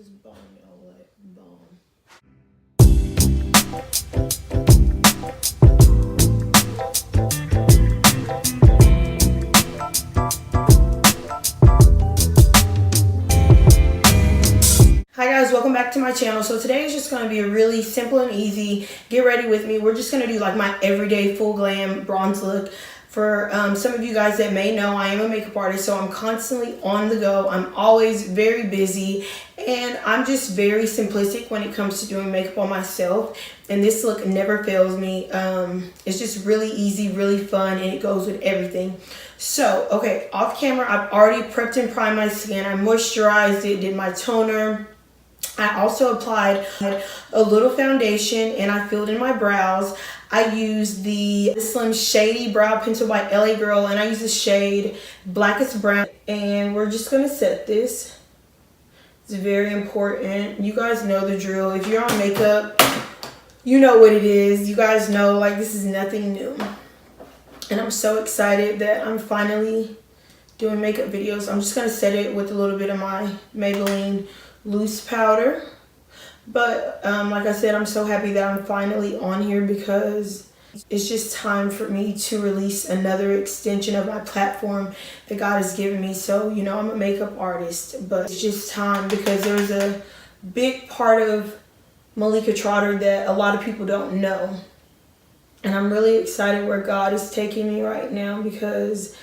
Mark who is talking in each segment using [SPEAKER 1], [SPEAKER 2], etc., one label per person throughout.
[SPEAKER 1] is bomb, y'all, like bomb. Hi guys, welcome back to my channel. So today is just going to be a really simple and easy, get ready with me. We're just going to do like my everyday full glam bronze look. For some of you guys that may know, I am a makeup artist, so I'm constantly on the go. I'm always very busy, and I'm just very simplistic when it comes to doing makeup on myself. And this look never fails me. It's just really easy, really fun, and it goes with everything. So, okay, off camera, I've already prepped and primed my skin. I moisturized it, did my toner. I also applied a little foundation and I filled in my brows. I used the Slim Shady Brow Pencil by LA Girl, and I use the shade Blackest Brown. And we're just going to set this. It's very important. You guys know the drill. If you're on makeup, you know what it is. You guys know, like, this is nothing new. And I'm so excited that I'm finally doing makeup videos. I'm just going to set it with a little bit of my Maybelline loose powder. But like I said, I'm so happy that I'm finally on here because it's just time for me to release another extension of my platform that God has given me. So, you know, I'm a makeup artist, but it's just time because there's a big part of Malika Trotter that a lot of people don't know. And I'm really excited where God is taking me right now because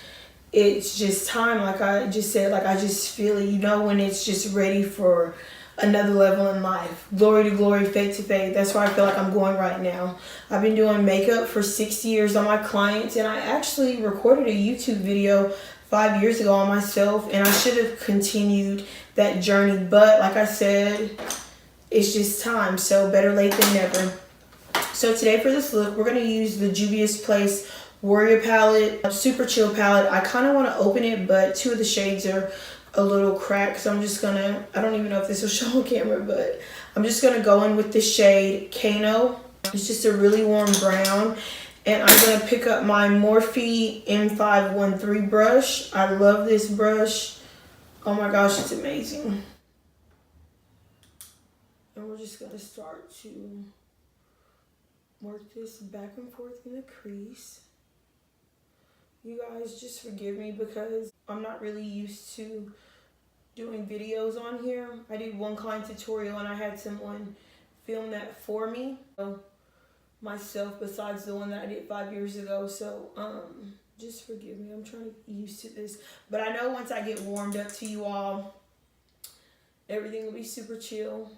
[SPEAKER 1] it's just time. Like I just said, like I just feel it, you know, when it's just ready for another level in life. Glory to glory, faith to faith. That's where I feel like I'm going right now. I've been doing makeup for 6 years on my clients, and I actually recorded a YouTube video 5 years ago on myself, and I should have continued that journey. But like I said, it's just time. So better late than never. So today for this look, we're going to use the Juvia's Place Warrior palette, Super Chill palette. I kind of want to open it, but two of the shades are a little cracked, so I'm just gonna, I don't even know if this will show on camera, but I'm just gonna go in with the shade Kano. It's just a really warm brown, and I'm gonna pick up my Morphe M513 brush. I love this brush. Oh my gosh, it's amazing. And we're just gonna start to work this back and forth in the crease. You guys just forgive me because I'm not really used to doing videos on here. I did one client tutorial and I had someone film that for me. So myself, besides the one that I did 5 years ago. So just forgive me. I'm trying to get used to this. But I know once I get warmed up to you all, everything will be super chill.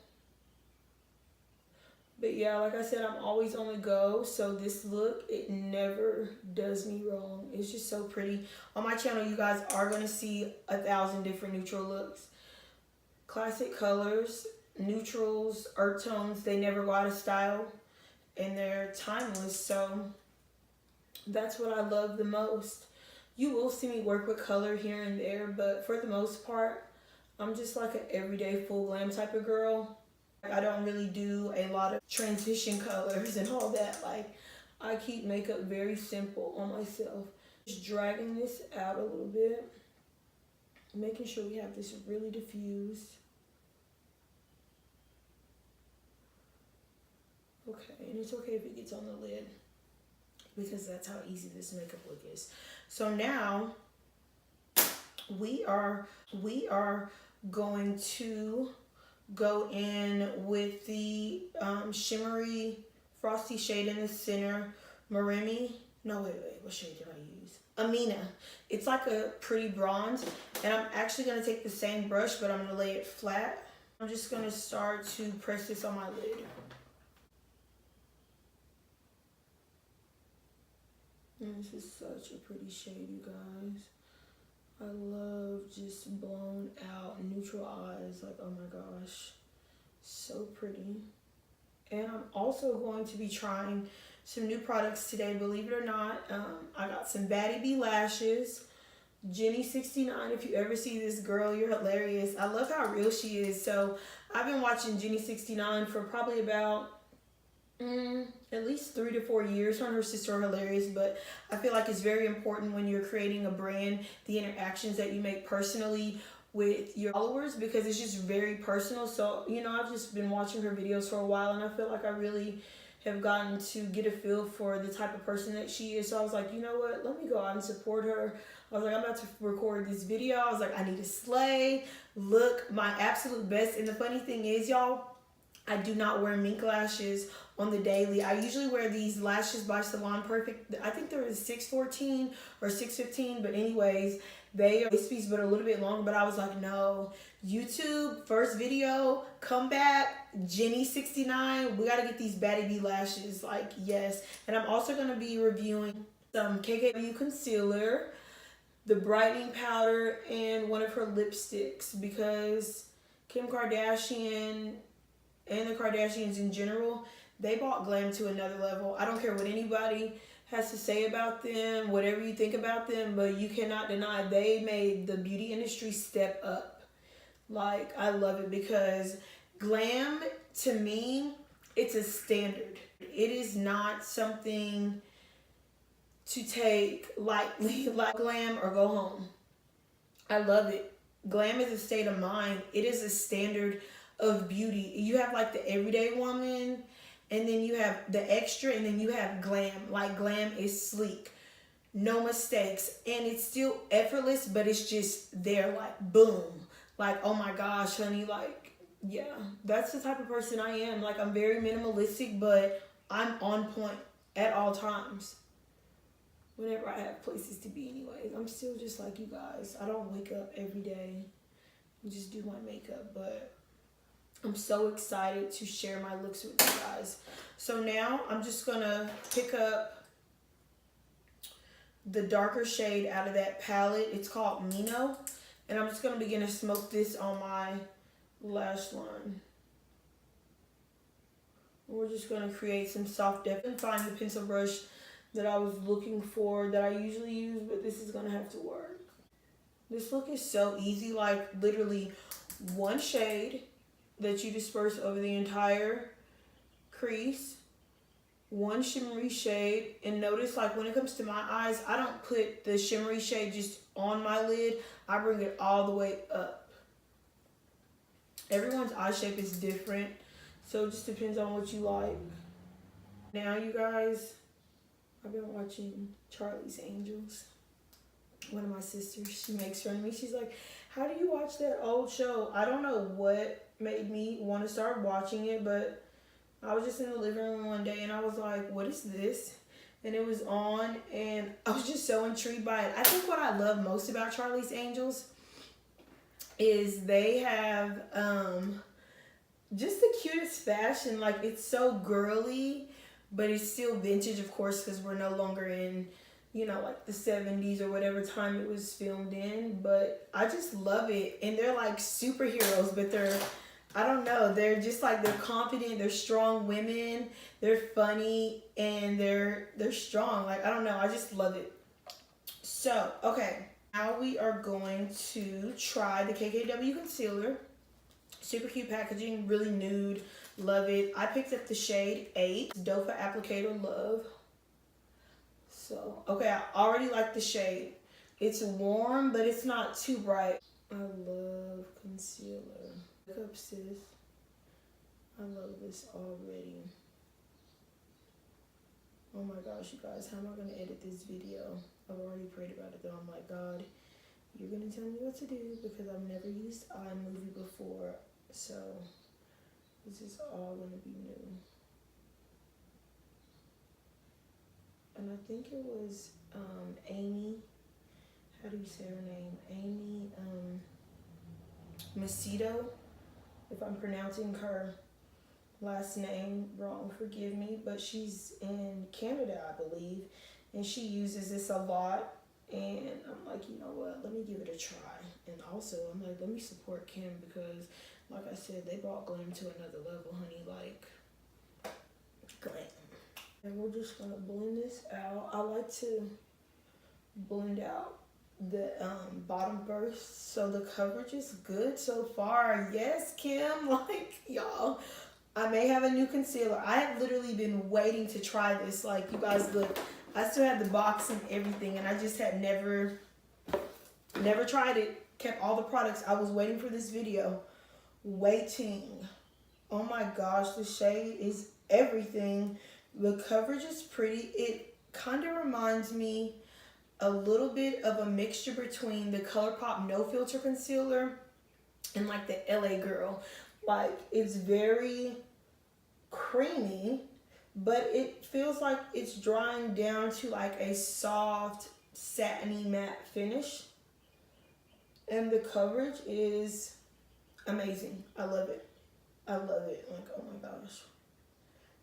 [SPEAKER 1] But yeah, like I said, I'm always on the go. So this look, it never does me wrong. It's just so pretty. On my channel, you guys are going to see 1,000 different neutral looks. Classic colors, neutrals, earth tones. They never go out of style. And they're timeless. So that's what I love the most. You will see me work with color here and there. But for the most part, I'm just like an everyday full glam type of girl. I don't really do a lot of transition colors and all that. Like, I keep makeup very simple on myself. Just dragging this out a little bit. Making sure we have this really diffused. Okay, and it's okay if it gets on the lid because that's how easy this makeup look is. So now we are going to go in with the shimmery frosty shade in the center, Maremi. No, wait, what shade did I use? Amina. It's like a pretty bronze, and I'm actually going to take the same brush, but I'm going to lay it flat. I'm just going to start to press this on my lid. And this is such a pretty shade, you guys. I love just blown out neutral eyes. Like, oh my gosh, so pretty. And I'm also going to be trying some new products today, believe it or not. I got some BADDIE lashes, Jenny 69. If you ever see this girl, you're hilarious. I love how real she is. So I've been watching Jenny 69 for probably about at least 3 to 4 years. Her and her sister are hilarious, but I feel like it's very important when you're creating a brand, the interactions that you make personally with your followers because it's just very personal. So, you know, I've just been watching her videos for a while and I feel like I really have gotten to get a feel for the type of person that she is. So I was like, you know what, let me go out and support her. I was like, I'm about to record this video. I was like, I need to slay, look my absolute best. And the funny thing is, y'all, I do not wear mink lashes on the daily. I usually wear these lashes by Salon Perfect. I think they're 614 or 615, but anyways, they are this piece but a little bit longer. But I was like, no, YouTube, first video, come back, Jenny69. We gotta get these BADDIE lashes, like, yes. And I'm also gonna be reviewing some KKW concealer, the brightening powder, and one of her lipsticks because Kim Kardashian and the Kardashians in general, they brought glam to another level. I don't care what anybody has to say about them, whatever you think about them, but you cannot deny they made the beauty industry step up. Like, I love it because glam, to me, it's a standard. It is not something to take lightly, like glam or go home. I love it. Glam is a state of mind. It is a standard of beauty. You have like the everyday woman, and then you have the extra, and then you have glam. Like, glam is sleek, no mistakes, and it's still effortless, but it's just there, like, boom, like, oh my gosh, honey, like, yeah, that's the type of person I am. Like, I'm very minimalistic, but I'm on point at all times whenever I have places to be. Anyways, I'm still just like you guys. I don't wake up every day and just do my makeup, but I'm so excited to share my looks with you guys. So now I'm just gonna pick up the darker shade out of that palette. It's called Mino. And I'm just gonna begin to smoke this on my lash line. We're just gonna create some soft depth and find the pencil brush that I was looking for that I usually use, but this is gonna have to work. This look is so easy, like literally one shade that you disperse over the entire crease, one shimmery shade, and notice, like, when it comes to my eyes, I don't put the shimmery shade just on my lid, I bring it all the way up. Everyone's eye shape is different, so it just depends on what you like. Now, you guys, I've been watching Charlie's Angels. One of my sisters, she makes fun of me. She's like, how do you watch that old show? I don't know what made me want to start watching it, but I was just in the living room one day and I was like, what is this? And it was on and I was just so intrigued by it. I think what I love most about Charlie's Angels is they have just the cutest fashion. Like, it's so girly, but it's still vintage, of course, because we're no longer in, you know, like the 70s or whatever time it was filmed in. But I just love it. And they're like superheroes, but they're, I don't know, they're just like, they're confident, they're strong women, they're funny, and they're strong. Like, I don't know, I just love it. So, okay, now we are going to try the KKW concealer. Super cute packaging, really nude, love it. I picked up the shade 8, Dofa Applicator Love. So, okay, I already like the shade. It's warm, but it's not too bright. I love concealer. Look up, sis. I love this already. Oh my gosh, you guys, how am I going to edit this video? I've already prayed about it, though. I'm like, God, you're going to tell me what to do because I've never used iMovie before. So, this is all going to be new. And I think it was Amy, how do you say her name? Amy Macedo, if I'm pronouncing her last name wrong, forgive me, but she's in Canada, I believe, and she uses this a lot. And I'm like, you know what, let me give it a try. And also, I'm like, let me support Kim because, like I said, they brought glam to another level, honey, like, glam. And we're just gonna blend this out. I like to blend out the bottom first, so the coverage is good so far. Yes, Kim, like, y'all, I may have a new concealer. I have literally been waiting to try this. Like, you guys, look, I still have the box and everything, and I just had never tried it. kept all the products. I was waiting for this video. Waiting. Oh my gosh, the shade is everything. The coverage is pretty. It kind of reminds me a little bit of a mixture between the ColourPop No Filter Concealer and like the LA Girl. Like, it's very creamy, but it feels like it's drying down to like a soft, satiny matte finish. And the coverage is amazing. I love it. I love it. Like, oh my gosh.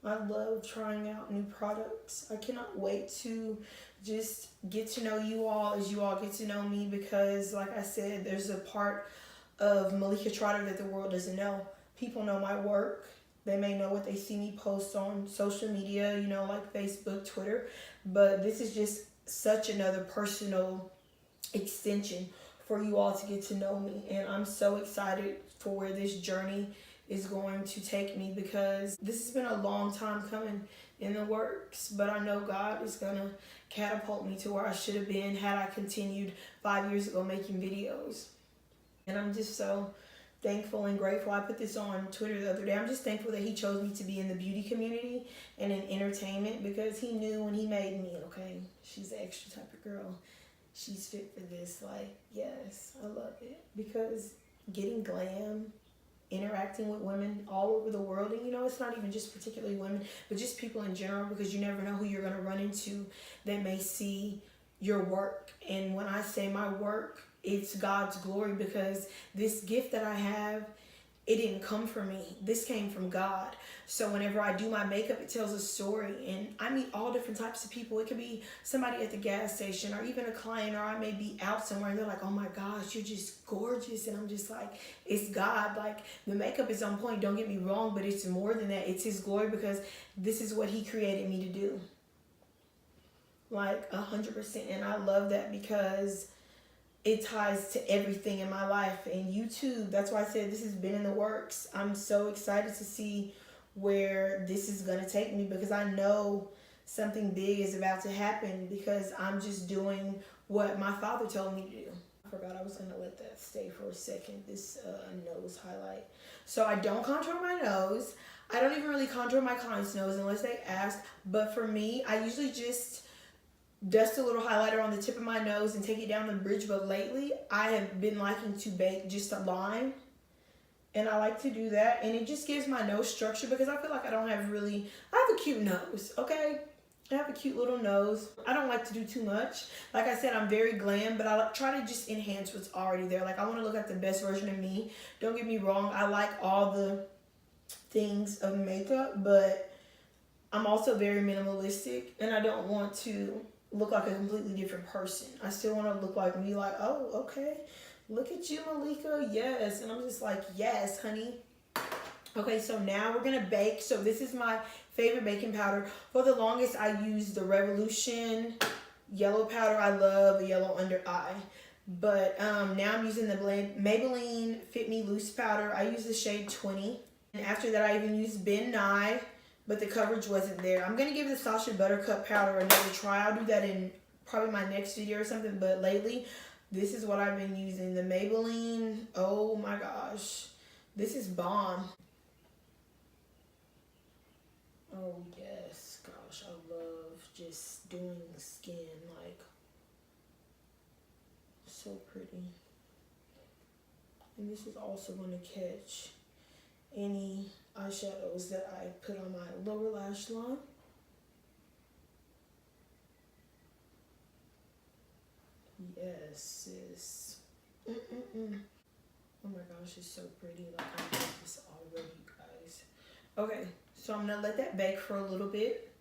[SPEAKER 1] I love trying out new products. I cannot wait to just get to know you all as you all get to know me, because like I said, there's a part of Malika Trotter that the world doesn't know. People know my work. They may know what they see me post on social media, you know, like Facebook, Twitter, but this is just such another personal extension for you all to get to know me. And I'm so excited for where this journey is going to take me, because this has been a long time coming in the works, but I know God is gonna catapult me to where I should have been had I continued 5 years ago making videos. And I'm just so thankful and grateful. I put this on Twitter the other day. I'm just thankful that he chose me to be in the beauty community and in entertainment, because he knew when he made me, okay, she's the extra type of girl. She's fit for this. Like, yes, I love it. Because getting glam, interacting with women all over the world, and you know, it's not even just particularly women, but just people in general, because you never know who you're going to run into that may see your work. And when I say my work, it's God's glory, because this gift that I have, it didn't come from me. This came from God. So whenever I do my makeup, it tells a story, and I meet all different types of people. It could be somebody at the gas station, or even a client, or I may be out somewhere and they're like, oh my gosh, you're just gorgeous. And I'm just like, it's God. Like, the makeup is on point, don't get me wrong, but it's more than that. It's his glory, because this is what he created me to do. Like 100%. And I love that, because it ties to everything in my life. And YouTube, that's why I said this has been in the works. I'm so excited to see where this is going to take me, because I know something big is about to happen, because I'm just doing what my father told me to do. I forgot I was going to let that stay for a second, this nose highlight. So I don't contour my nose. I don't even really contour my client's nose unless they ask. But for me, I usually just dust a little highlighter on the tip of my nose and take it down the bridge. But lately, I have been liking to bake just a line. And I like to do that. And it just gives my nose structure, because I feel like I have a cute nose, okay? I have a cute little nose. I don't like to do too much. Like I said, I'm very glam, but I try to just enhance what's already there. Like, I want to look like the best version of me. Don't get me wrong. I like all the things of makeup, but I'm also very minimalistic, and I don't want to look like a completely different person. I still want to look like me, like, oh, okay, look at you, Malika, yes. And I'm just like, yes, honey. Okay, so now we're gonna bake. So this is my favorite baking powder. For the longest, I used the Revolution yellow powder. I love the yellow under eye. But now I'm using the Maybelline Fit Me Loose powder. I use the shade 20. And after that, I even used Ben Nye, but the coverage wasn't there. I'm going to give the Sacha Buttercup powder another try. I'll do that in probably my next video or something. But lately, this is what I've been using. The Maybelline. Oh my gosh. This is bomb. Oh yes. Gosh, I love just doing the skin. Like, so pretty. And this is also going to catch any eyeshadows that I put on my lower lash line. Yes, sis. Oh my gosh, it's so pretty. Like, I love this already, guys. Okay, so I'm gonna let that bake for a little bit,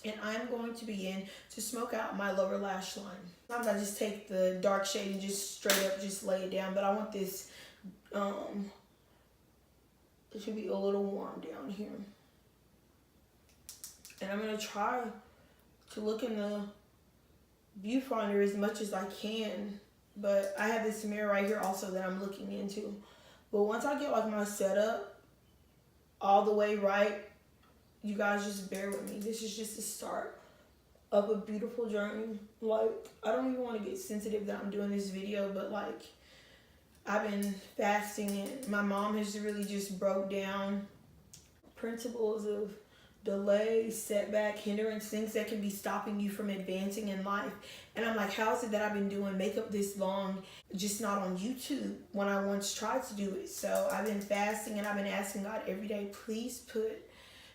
[SPEAKER 1] and I'm going to begin to smoke out my lower lash line. Sometimes I just take the dark shade and just straight up just lay it down, but I want this it should be a little warm down here. And I'm going to try to look in the viewfinder as much as I can. But I have this mirror right here also that I'm looking into. But once I get like my setup all the way right, you guys just bear with me. This is just the start of a beautiful journey. Like, I don't even want to get sensitive that I'm doing this video, but like, I've been fasting, and my mom has really just broke down principles of delay, setback, hindrance, things that can be stopping you from advancing in life. And I'm like, how is it that I've been doing makeup this long, just not on YouTube when I once tried to do it? So I've been fasting, and I've been asking God every day, please put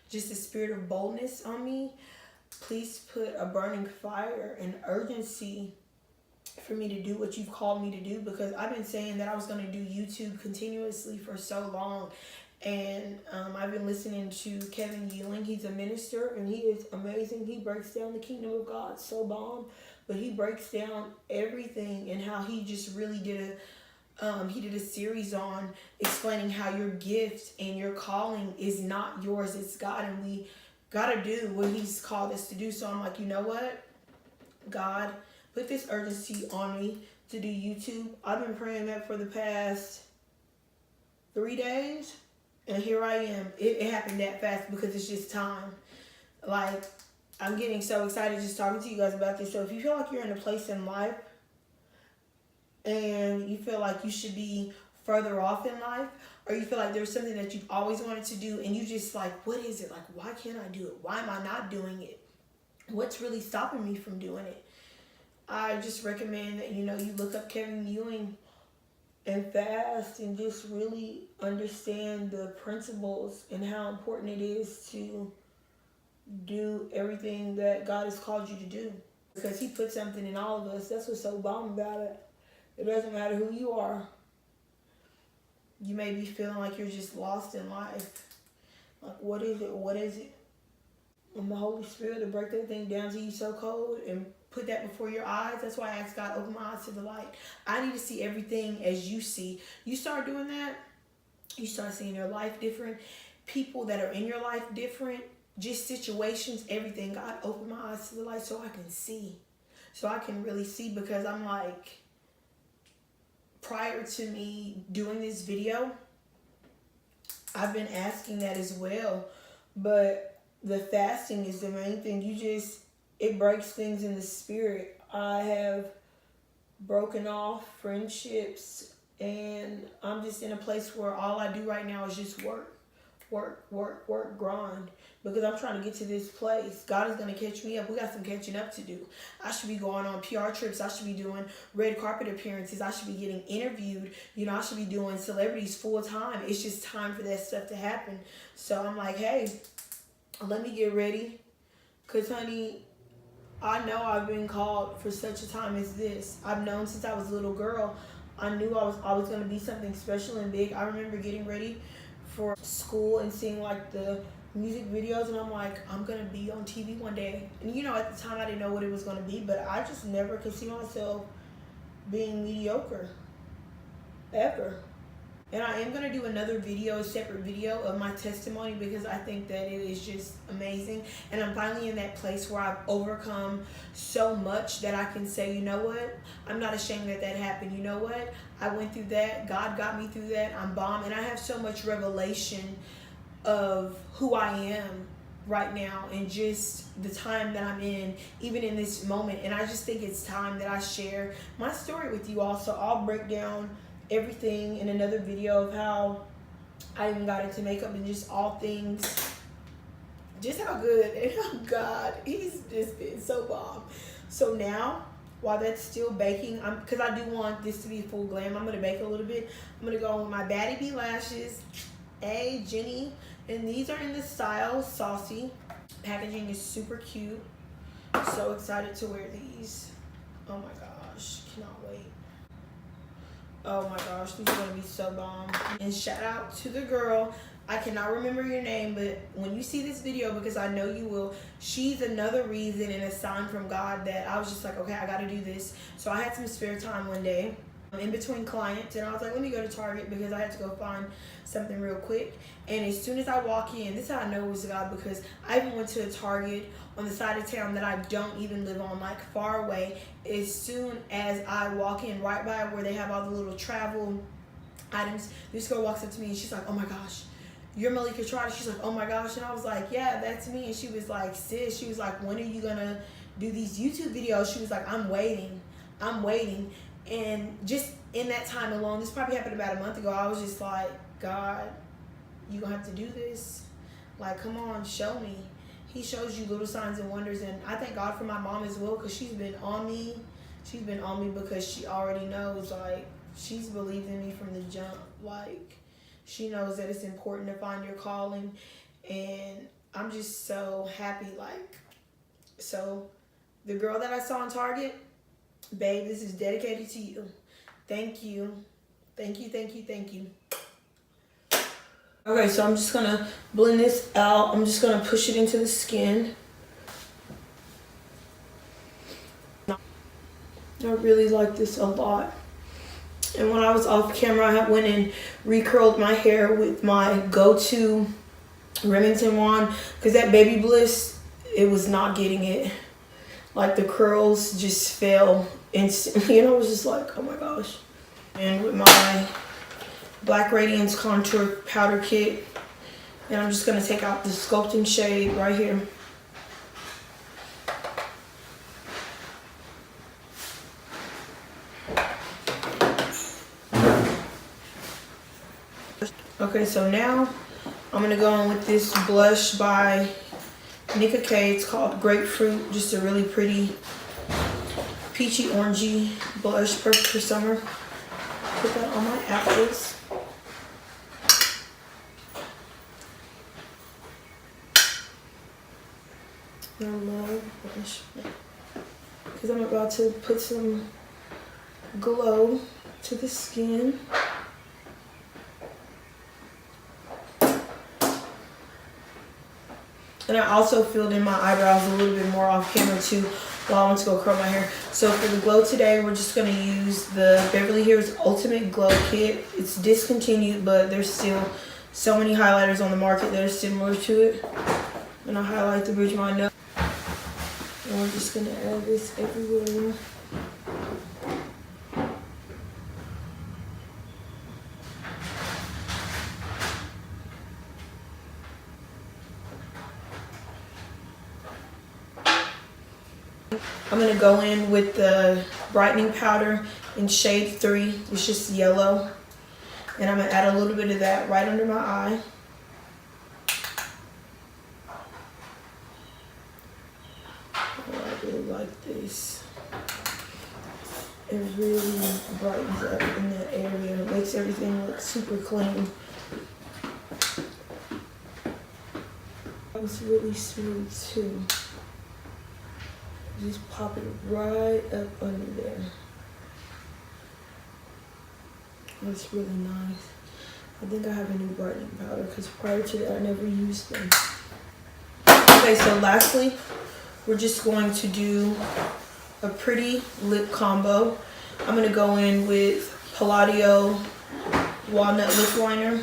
[SPEAKER 1] just a spirit of boldness on me. Please put a burning fire and urgency for me to do what you've called me to do, because I've been saying that I was going to do YouTube continuously for so long. And I've been listening to Kevin Ewing. He's a minister, and he is amazing. He breaks down the kingdom of God so bomb, but he breaks down everything, and how he just really did a series on explaining how your gift and your calling is not yours, it's God, and we gotta do what he's called us to do. So I'm like, you know what, God, put this urgency on me to do YouTube. I've been praying that for the past 3 days, and here I am. It happened that fast because it's just time. Like, I'm getting so excited just talking to you guys about this. So if you feel like you're in a place in life and you feel like you should be further off in life, or you feel like there's something that you've always wanted to do and you just like, what is it? Like, why can't I do it? Why am I not doing it? What's really stopping me from doing it? I just recommend that, you look up Kevin Ewing and fast, and just really understand the principles and how important it is to do everything that God has called you to do. Because he put something in all of us. That's what's so bomb about it. It doesn't matter who you are. You may be feeling like you're just lost in life. Like, what is it? What is it? And the Holy Spirit to break that thing down to you so cold and put that before your eyes. That's why I asked God, open my eyes to the light. I need to see everything as you see. You start doing that, you start seeing your life different, people that are in your life different, just situations, everything. God, open my eyes to the light so I can see. So I can really see, because I'm like, prior to me doing this video, I've been asking that as well. But the fasting is the main thing. It breaks things in the spirit. I have broken off friendships, and I'm just in a place where all I do right now is just work, grind, because I'm trying to get to this place. God is going to catch me up. We got some catching up to do. I should be going on PR trips. I should be doing red carpet appearances. I should be getting interviewed. I should be doing celebrities full time. It's just time for that stuff to happen. So I'm like, hey, let me get ready, because honey, I know I've been called for such a time as this. I've known since I was a little girl. I knew I was always going to be something special and big. I remember getting ready for school and seeing like the music videos, and I'm like, I'm going to be on TV one day. And at the time I didn't know what it was going to be, but I just never could see myself being mediocre, ever. And I am going to do another video, a separate video of my testimony, because I think that it is just amazing. And I'm finally in that place where I've overcome so much that I can say, you know what? I'm not ashamed that happened. You know what? I went through that. God got me through that. I'm bomb. And I have so much revelation of who I am right now, and just the time that I'm in, even in this moment. And I just think it's time that I share my story with you all. So I'll break down everything in another video of how I even got into makeup, and just all things, just how good and how God, he's just been so bomb. So now, while that's still baking, because I do want this to be full glam, I'm going to bake a little bit. I'm going to go on with my BADDIE lashes, Jenny, and these are in the style Saucy. Packaging is super cute. So excited to wear these. Oh my gosh, cannot wait. Oh my gosh, these are going to be so bomb. And shout out to the girl. I cannot remember your name, but when you see this video, because I know you will, she's another reason and a sign from God that I was just like, okay, I got to do this. So I had some spare time one day in between clients, and I was like, let me go to Target, because I had to go find something real quick. And as soon as I walk in, this is how I know it was God, because I even went to a Target on the side of town that I don't even live on, like far away. As soon as I walk in, right by where they have all the little travel items, this girl walks up to me and she's like, oh my gosh, you're Malika Trotter. She's like, oh my gosh. And I was like, yeah, that's me. And she was like, sis, she was like, when are you gonna do these YouTube videos? She was like, I'm waiting. And just in that time alone, this probably happened about a month ago, I was just like, God, you gonna have to do this. Like, come on, show me. He shows you little signs and wonders. And I thank God for my mom as well, because she's been on me. She's been on me because she already knows, like, she's believed in me from the jump. Like, she knows that it's important to find your calling. And I'm just so happy. Like, so the girl that I saw in Target, babe, this is dedicated to you. Thank you. Thank you, thank you, thank you. Okay, so I'm just gonna blend this out. I'm just gonna push it into the skin. I really like this a lot. And when I was off camera, I went and recurled my hair with my go-to Remington wand, because that Baby Bliss, it was not getting it. Like, the curls just fell instantly, and I was just like, oh my gosh. And with my Black Radiance Contour Powder Kit, and I'm just gonna take out the sculpting shade right here. Okay, so now I'm gonna go in with this blush by Nika K. It's called Grapefruit. Just a really pretty peachy orangey blush, perfect for summer. Put that on my apples. I love blush because I'm about to put some glow to the skin. And I also filled in my eyebrows a little bit more off camera too while I went to go curl my hair. So for the glow today, we're just going to use the Beverly Hills Ultimate Glow Kit. It's discontinued, but there's still so many highlighters on the market that are similar to it. I'm going to highlight the bridge of my nose. And we're just going to add this everywhere. I'm going to go in with the brightening powder in shade 3. It's just yellow. And I'm going to add a little bit of that right under my eye. Oh, I really like this. It really brightens up in that area. It makes everything look super clean. That was really smooth too. Just pop it right up under there. That's really nice. I think I have a new brightening powder because prior to that I never used them. Okay, so lastly, we're just going to do a pretty lip combo. I'm going to go in with Palladio Walnut Lip Liner.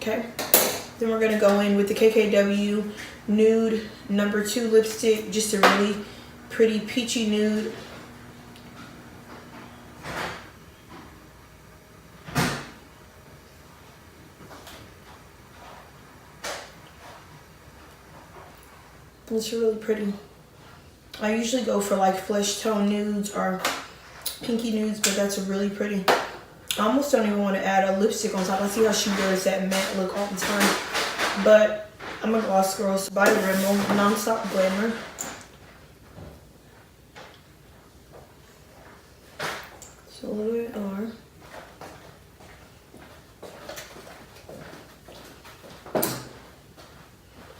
[SPEAKER 1] Okay, then we're gonna go in with the KKW Nude No. 2 lipstick, just a really pretty peachy nude. It's really pretty. I usually go for like flesh tone nudes or pinky nudes, but that's really pretty. I almost don't even want to add a lipstick on top. I see how she wears that matte look all the time. But I'm a gloss girl, so by Rimmel Non-Stop Glamour. So a little bit more.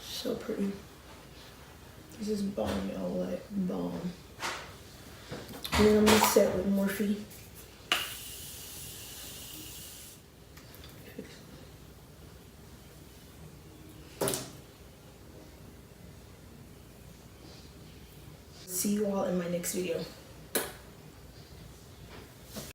[SPEAKER 1] So pretty. This is bomb, y'all, like bomb. And then I'm gonna set with Morphe. See you all in my next video.